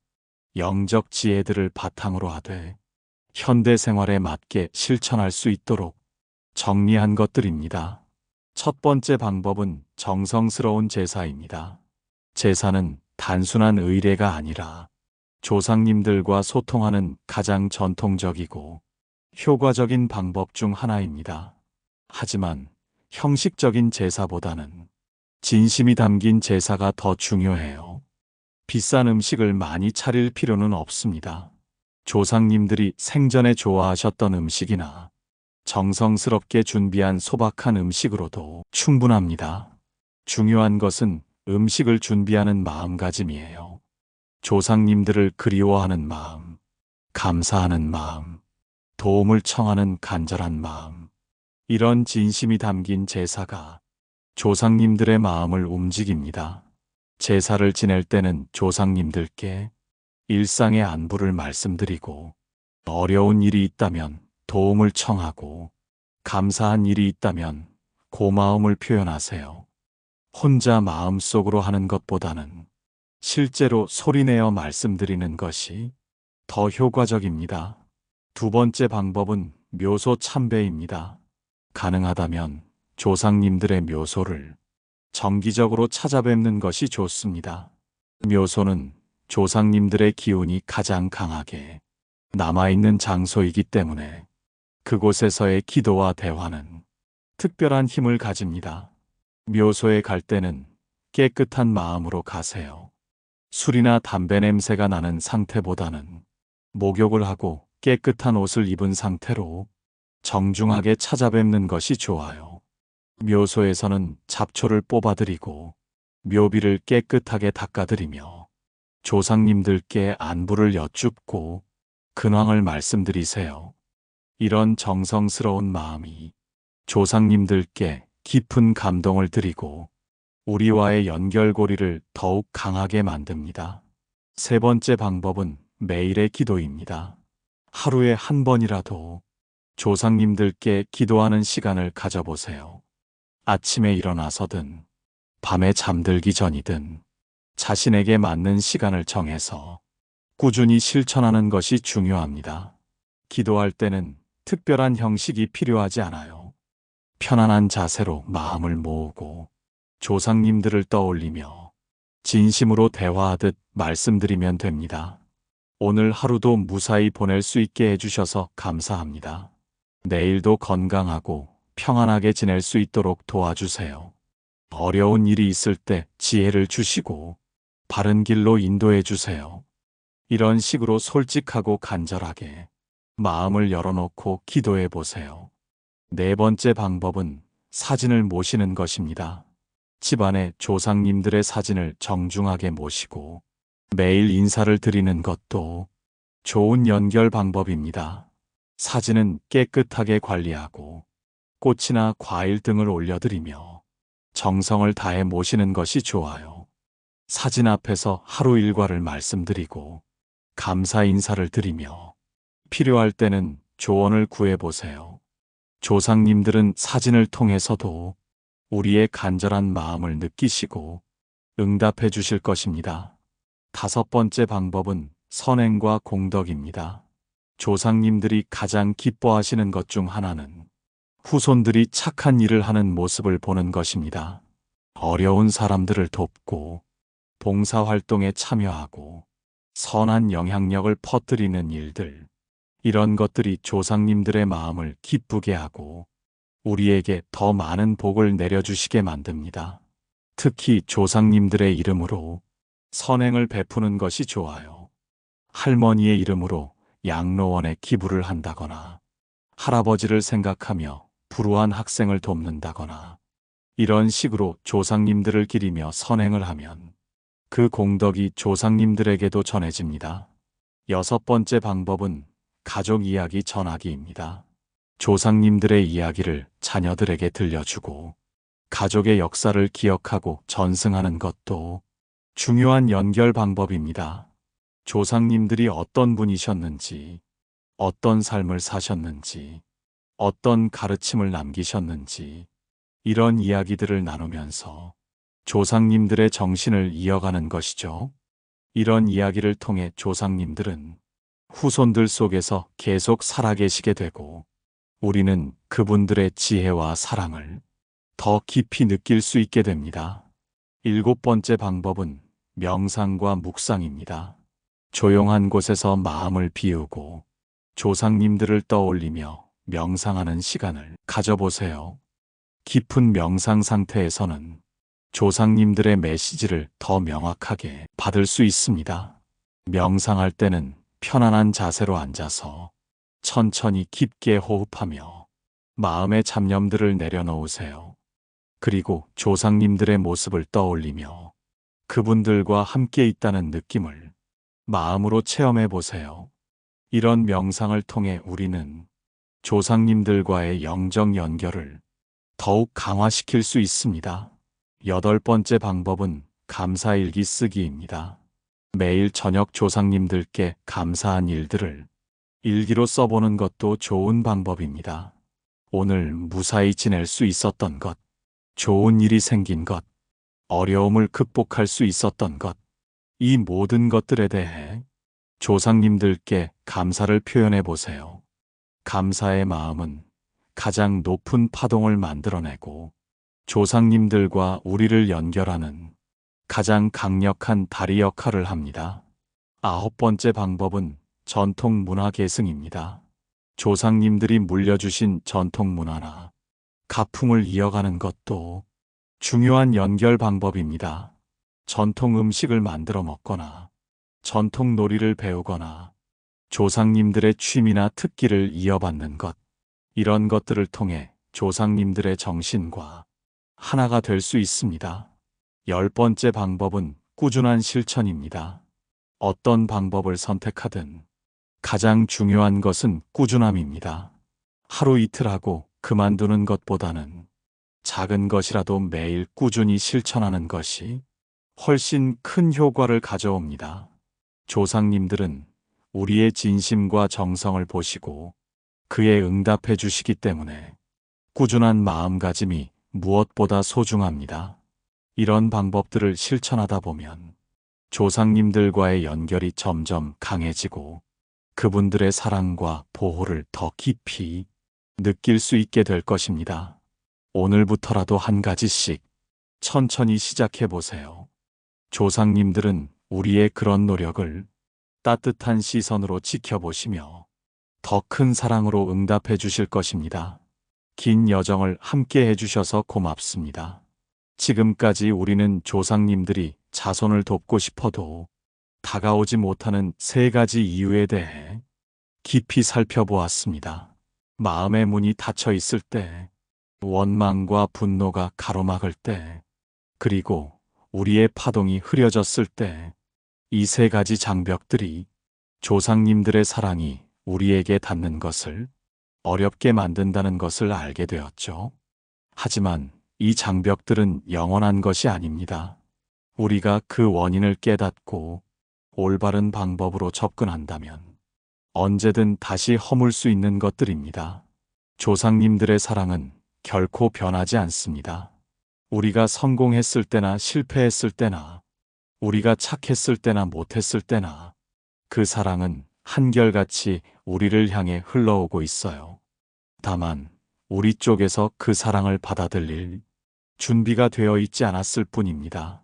영적 지혜들을 바탕으로 하되 현대 생활에 맞게 실천할 수 있도록 정리한 것들입니다. 첫 번째 방법은 정성스러운 제사입니다. 제사는 단순한 의례가 아니라 조상님들과 소통하는 가장 전통적이고 효과적인 방법 중 하나입니다. 하지만 형식적인 제사보다는 진심이 담긴 제사가 더 중요해요. 비싼 음식을 많이 차릴 필요는 없습니다. 조상님들이 생전에 좋아하셨던 음식이나 정성스럽게 준비한 소박한 음식으로도 충분합니다. 중요한 것은 음식을 준비하는 마음가짐이에요. 조상님들을 그리워하는 마음, 감사하는 마음, 도움을 청하는 간절한 마음. 이런 진심이 담긴 제사가 조상님들의 마음을 움직입니다. 제사를 지낼 때는 조상님들께 일상의 안부를 말씀드리고, 어려운 일이 있다면 도움을 청하고, 감사한 일이 있다면 고마움을 표현하세요. 혼자 마음속으로 하는 것보다는 실제로 소리내어 말씀드리는 것이 더 효과적입니다. 두 번째 방법은 묘소 참배입니다. 가능하다면 조상님들의 묘소를 정기적으로 찾아뵙는 것이 좋습니다. 묘소는 조상님들의 기운이 가장 강하게 남아있는 장소이기 때문에 그곳에서의 기도와 대화는 특별한 힘을 가집니다. 묘소에 갈 때는 깨끗한 마음으로 가세요. 술이나 담배 냄새가 나는 상태보다는 목욕을 하고 깨끗한 옷을 입은 상태로 정중하게 찾아뵙는 것이 좋아요. 묘소에서는 잡초를 뽑아드리고 묘비를 깨끗하게 닦아드리며 조상님들께 안부를 여쭙고 근황을 말씀드리세요. 이런 정성스러운 마음이 조상님들께 깊은 감동을 드리고 우리와의 연결고리를 더욱 강하게 만듭니다. 세 번째 방법은 매일의 기도입니다. 하루에 한 번이라도 조상님들께 기도하는 시간을 가져보세요. 아침에 일어나서든 밤에 잠들기 전이든 자신에게 맞는 시간을 정해서 꾸준히 실천하는 것이 중요합니다. 기도할 때는 특별한 형식이 필요하지 않아요. 편안한 자세로 마음을 모으고 조상님들을 떠올리며 진심으로 대화하듯 말씀드리면 됩니다. 오늘 하루도 무사히 보낼 수 있게 해주셔서 감사합니다. 내일도 건강하고 평안하게 지낼 수 있도록 도와주세요. 어려운 일이 있을 때 지혜를 주시고 바른 길로 인도해 주세요. 이런 식으로 솔직하고 간절하게 마음을 열어놓고 기도해 보세요. 네 번째 방법은 사진을 모시는 것입니다. 집안에 조상님들의 사진을 정중하게 모시고 매일 인사를 드리는 것도 좋은 연결 방법입니다. 사진은 깨끗하게 관리하고 꽃이나 과일 등을 올려드리며 정성을 다해 모시는 것이 좋아요. 사진 앞에서 하루 일과를 말씀드리고 감사 인사를 드리며 필요할 때는 조언을 구해보세요. 조상님들은 사진을 통해서도 우리의 간절한 마음을 느끼시고 응답해 주실 것입니다. 다섯 번째 방법은 선행과 공덕입니다. 조상님들이 가장 기뻐하시는 것 중 하나는 후손들이 착한 일을 하는 모습을 보는 것입니다. 어려운 사람들을 돕고 봉사활동에 참여하고 선한 영향력을 퍼뜨리는 일들, 이런 것들이 조상님들의 마음을 기쁘게 하고 우리에게 더 많은 복을 내려주시게 만듭니다. 특히 조상님들의 이름으로 선행을 베푸는 것이 좋아요. 할머니의 이름으로 양로원에 기부를 한다거나 할아버지를 생각하며 불우한 학생을 돕는다거나 이런 식으로 조상님들을 기리며 선행을 하면 그 공덕이 조상님들에게도 전해집니다. 여섯 번째 방법은 가족 이야기 전하기입니다. 조상님들의 이야기를 자녀들에게 들려주고 가족의 역사를 기억하고 전승하는 것도 중요한 연결 방법입니다. 조상님들이 어떤 분이셨는지, 어떤 삶을 사셨는지, 어떤 가르침을 남기셨는지, 이런 이야기들을 나누면서 조상님들의 정신을 이어가는 것이죠. 이런 이야기를 통해 조상님들은 후손들 속에서 계속 살아계시게 되고, 우리는 그분들의 지혜와 사랑을 더 깊이 느낄 수 있게 됩니다. 일곱 번째 방법은 명상과 묵상입니다. 조용한 곳에서 마음을 비우고 조상님들을 떠올리며 명상하는 시간을 가져보세요. 깊은 명상 상태에서는 조상님들의 메시지를 더 명확하게 받을 수 있습니다. 명상할 때는 편안한 자세로 앉아서 천천히 깊게 호흡하며 마음의 잡념들을 내려놓으세요. 그리고 조상님들의 모습을 떠올리며 그분들과 함께 있다는 느낌을 마음으로 체험해 보세요. 이런 명상을 통해 우리는 조상님들과의 영적 연결을 더욱 강화시킬 수 있습니다. 여덟 번째 방법은 감사일기 쓰기입니다. 매일 저녁 조상님들께 감사한 일들을 일기로 써보는 것도 좋은 방법입니다. 오늘 무사히 지낼 수 있었던 것, 좋은 일이 생긴 것, 어려움을 극복할 수 있었던 것, 이 모든 것들에 대해 조상님들께 감사를 표현해 보세요. 감사의 마음은 가장 높은 파동을 만들어내고 조상님들과 우리를 연결하는 가장 강력한 다리 역할을 합니다. 아홉 번째 방법은 전통 문화 계승입니다. 조상님들이 물려주신 전통 문화나 가풍을 이어가는 것도 중요한 연결 방법입니다. 전통 음식을 만들어 먹거나 전통 놀이를 배우거나 조상님들의 취미나 특기를 이어받는 것, 이런 것들을 통해 조상님들의 정신과 하나가 될 수 있습니다. 열 번째 방법은 꾸준한 실천입니다. 어떤 방법을 선택하든 가장 중요한 것은 꾸준함입니다. 하루 이틀 하고 그만두는 것보다는 작은 것이라도 매일 꾸준히 실천하는 것이 훨씬 큰 효과를 가져옵니다. 조상님들은 우리의 진심과 정성을 보시고 그에 응답해 주시기 때문에 꾸준한 마음가짐이 무엇보다 소중합니다. 이런 방법들을 실천하다 보면 조상님들과의 연결이 점점 강해지고 그분들의 사랑과 보호를 더 깊이 느낄 수 있게 될 것입니다. 오늘부터라도 한 가지씩 천천히 시작해 보세요. 조상님들은 우리의 그런 노력을 따뜻한 시선으로 지켜보시며 더 큰 사랑으로 응답해 주실 것입니다. 긴 여정을 함께 해주셔서 고맙습니다. 지금까지 우리는 조상님들이 자손을 돕고 싶어도 다가오지 못하는 세 가지 이유에 대해 깊이 살펴보았습니다. 마음의 문이 닫혀 있을 때, 원망과 분노가 가로막을 때, 그리고 우리의 파동이 흐려졌을 때, 이 세 가지 장벽들이 조상님들의 사랑이 우리에게 닿는 것을 어렵게 만든다는 것을 알게 되었죠. 하지만 이 장벽들은 영원한 것이 아닙니다. 우리가 그 원인을 깨닫고 올바른 방법으로 접근한다면 언제든 다시 허물 수 있는 것들입니다. 조상님들의 사랑은 결코 변하지 않습니다. 우리가 성공했을 때나 실패했을 때나 우리가 착했을 때나 못했을 때나 그 사랑은 한결같이 우리를 향해 흘러오고 있어요. 다만 우리 쪽에서 그 사랑을 받아들일 준비가 되어 있지 않았을 뿐입니다.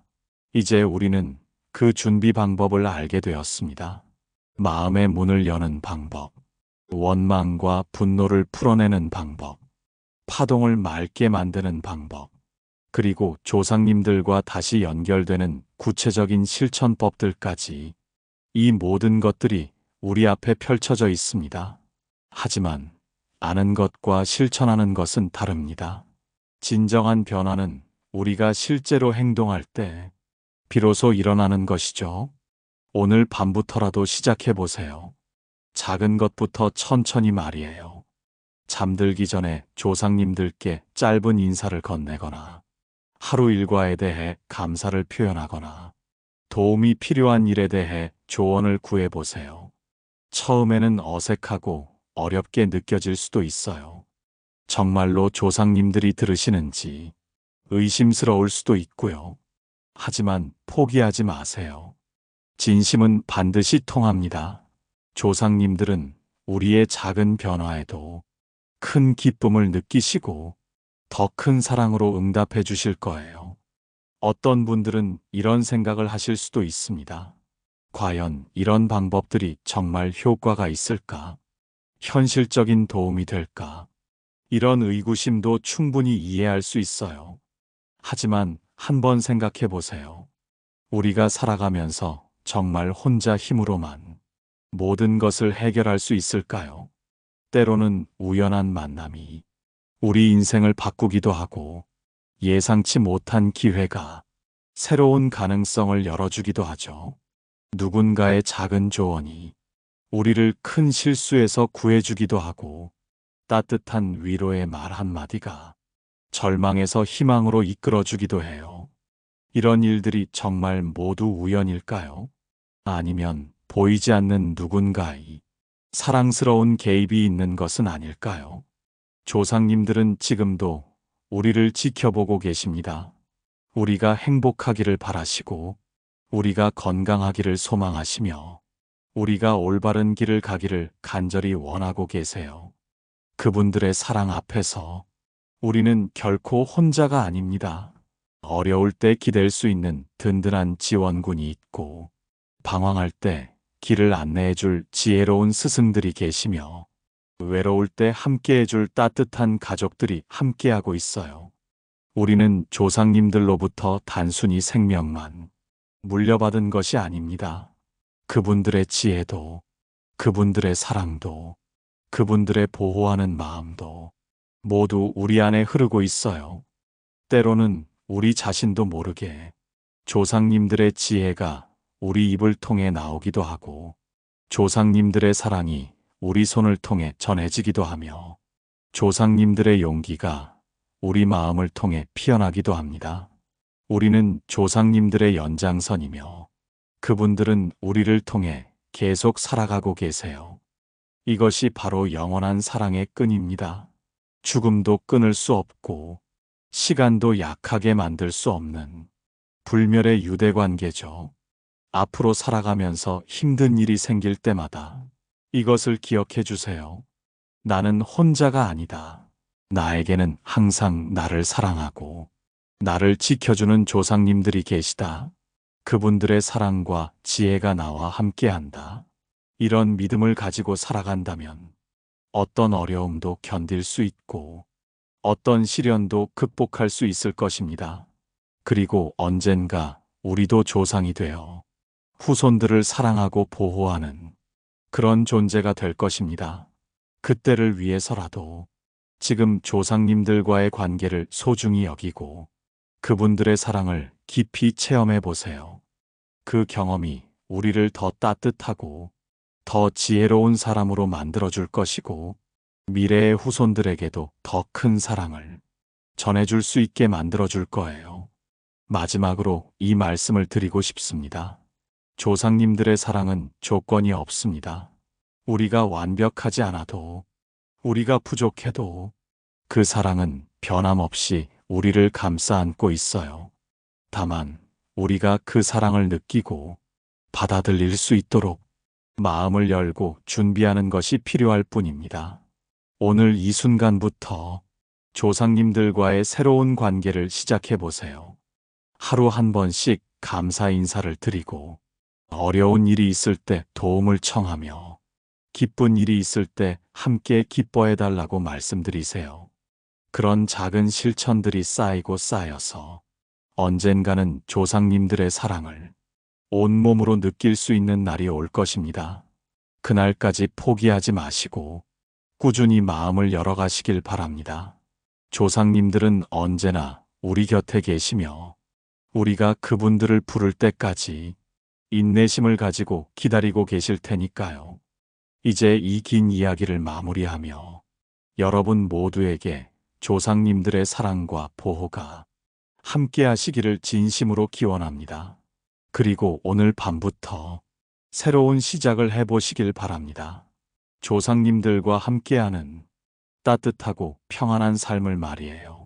이제 우리는 그 준비 방법을 알게 되었습니다. 마음의 문을 여는 방법, 원망과 분노를 풀어내는 방법, 파동을 맑게 만드는 방법, 그리고 조상님들과 다시 연결되는 구체적인 실천법들까지, 이 모든 것들이 우리 앞에 펼쳐져 있습니다. 하지만 아는 것과 실천하는 것은 다릅니다. 진정한 변화는 우리가 실제로 행동할 때 비로소 일어나는 것이죠. 오늘 밤부터라도 시작해 보세요. 작은 것부터 천천히 말이에요. 잠들기 전에 조상님들께 짧은 인사를 건네거나, 하루 일과에 대해 감사를 표현하거나, 도움이 필요한 일에 대해 조언을 구해보세요. 처음에는 어색하고 어렵게 느껴질 수도 있어요. 정말로 조상님들이 들으시는지 의심스러울 수도 있고요. 하지만 포기하지 마세요. 진심은 반드시 통합니다. 조상님들은 우리의 작은 변화에도 큰 기쁨을 느끼시고 더 큰 사랑으로 응답해 주실 거예요. 어떤 분들은 이런 생각을 하실 수도 있습니다. 과연 이런 방법들이 정말 효과가 있을까? 현실적인 도움이 될까? 이런 의구심도 충분히 이해할 수 있어요. 하지만 한번 생각해 보세요. 우리가 살아가면서 정말 혼자 힘으로만 모든 것을 해결할 수 있을까요? 때로는 우연한 만남이 우리 인생을 바꾸기도 하고 예상치 못한 기회가 새로운 가능성을 열어주기도 하죠. 누군가의 작은 조언이 우리를 큰 실수에서 구해주기도 하고 따뜻한 위로의 말 한마디가 절망에서 희망으로 이끌어주기도 해요. 이런 일들이 정말 모두 우연일까요? 아니면 보이지 않는 누군가의 사랑스러운 개입이 있는 것은 아닐까요? 조상님들은 지금도 우리를 지켜보고 계십니다. 우리가 행복하기를 바라시고, 우리가 건강하기를 소망하시며, 우리가 올바른 길을 가기를 간절히 원하고 계세요. 그분들의 사랑 앞에서 우리는 결코 혼자가 아닙니다. 어려울 때 기댈 수 있는 든든한 지원군이 있고, 방황할 때 길을 안내해 줄 지혜로운 스승들이 계시며, 외로울 때 함께해 줄 따뜻한 가족들이 함께하고 있어요. 우리는 조상님들로부터 단순히 생명만 물려받은 것이 아닙니다. 그분들의 지혜도, 그분들의 사랑도, 그분들의 보호하는 마음도 모두 우리 안에 흐르고 있어요. 때로는 우리 자신도 모르게 조상님들의 지혜가 우리 입을 통해 나오기도 하고, 조상님들의 사랑이 우리 손을 통해 전해지기도 하며, 조상님들의 용기가 우리 마음을 통해 피어나기도 합니다. 우리는 조상님들의 연장선이며, 그분들은 우리를 통해 계속 살아가고 계세요. 이것이 바로 영원한 사랑의 끈입니다. 죽음도 끊을 수 없고, 시간도 약하게 만들 수 없는 불멸의 유대관계죠. 앞으로 살아가면서 힘든 일이 생길 때마다 이것을 기억해 주세요. 나는 혼자가 아니다. 나에게는 항상 나를 사랑하고 나를 지켜주는 조상님들이 계시다. 그분들의 사랑과 지혜가 나와 함께한다. 이런 믿음을 가지고 살아간다면 어떤 어려움도 견딜 수 있고 어떤 시련도 극복할 수 있을 것입니다. 그리고 언젠가 우리도 조상이 되어 후손들을 사랑하고 보호하는 그런 존재가 될 것입니다. 그때를 위해서라도 지금 조상님들과의 관계를 소중히 여기고 그분들의 사랑을 깊이 체험해 보세요. 그 경험이 우리를 더 따뜻하고 더 지혜로운 사람으로 만들어줄 것이고 미래의 후손들에게도 더 큰 사랑을 전해줄 수 있게 만들어줄 거예요. 마지막으로 이 말씀을 드리고 싶습니다. 조상님들의 사랑은 조건이 없습니다. 우리가 완벽하지 않아도, 우리가 부족해도 그 사랑은 변함없이 우리를 감싸 안고 있어요. 다만 우리가 그 사랑을 느끼고 받아들일 수 있도록 마음을 열고 준비하는 것이 필요할 뿐입니다. 오늘 이 순간부터 조상님들과의 새로운 관계를 시작해 보세요. 하루 한 번씩 감사 인사를 드리고, 어려운 일이 있을 때 도움을 청하며, 기쁜 일이 있을 때 함께 기뻐해 달라고 말씀드리세요. 그런 작은 실천들이 쌓이고 쌓여서 언젠가는 조상님들의 사랑을 온몸으로 느낄 수 있는 날이 올 것입니다. 그날까지 포기하지 마시고 꾸준히 마음을 열어가시길 바랍니다. 조상님들은 언제나 우리 곁에 계시며 우리가 그분들을 부를 때까지 인내심을 가지고 기다리고 계실 테니까요. 이제 이 긴 이야기를 마무리하며 여러분 모두에게 조상님들의 사랑과 보호가 함께 하시기를 진심으로 기원합니다. 그리고 오늘 밤부터 새로운 시작을 해보시길 바랍니다. 조상님들과 함께하는 따뜻하고 평안한 삶을 말이에요.